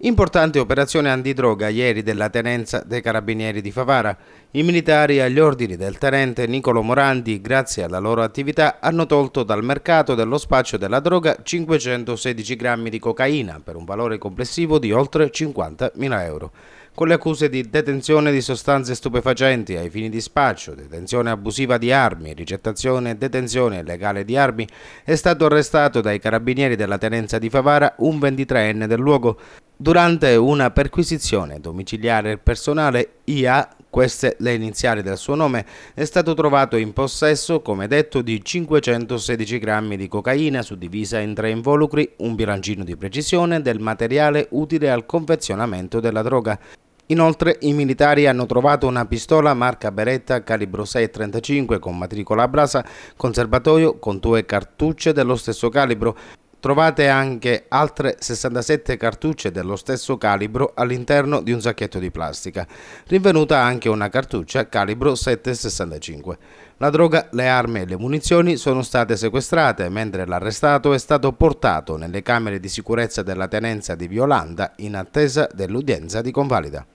Importante operazione antidroga ieri della tenenza dei Carabinieri di Favara. I militari agli ordini del tenente Nicolo Morandi, grazie alla loro attività, hanno tolto dal mercato dello spaccio della droga 516 grammi di cocaina per un valore complessivo di oltre 50.000 euro. Con le accuse di detenzione di sostanze stupefacenti ai fini di spaccio, detenzione abusiva di armi, ricettazione e detenzione illegale di armi, è stato arrestato dai Carabinieri della tenenza di Favara un 23enne del luogo. Durante una perquisizione domiciliare personale, IA, queste le iniziali del suo nome, è stato trovato in possesso, come detto, di 516 grammi di cocaina suddivisa in 3 involucri, un bilancino di precisione del materiale utile al confezionamento della droga. Inoltre i militari hanno trovato una pistola marca Beretta calibro 6,35 con matricola a brasa, con serbatoio con 2 cartucce dello stesso calibro. Trovate anche altre 67 cartucce dello stesso calibro all'interno di un sacchetto di plastica. Rinvenuta anche una cartuccia calibro 7,65. La droga, le armi e le munizioni sono state sequestrate, mentre l'arrestato è stato portato nelle camere di sicurezza della tenenza di Violanda in attesa dell'udienza di convalida.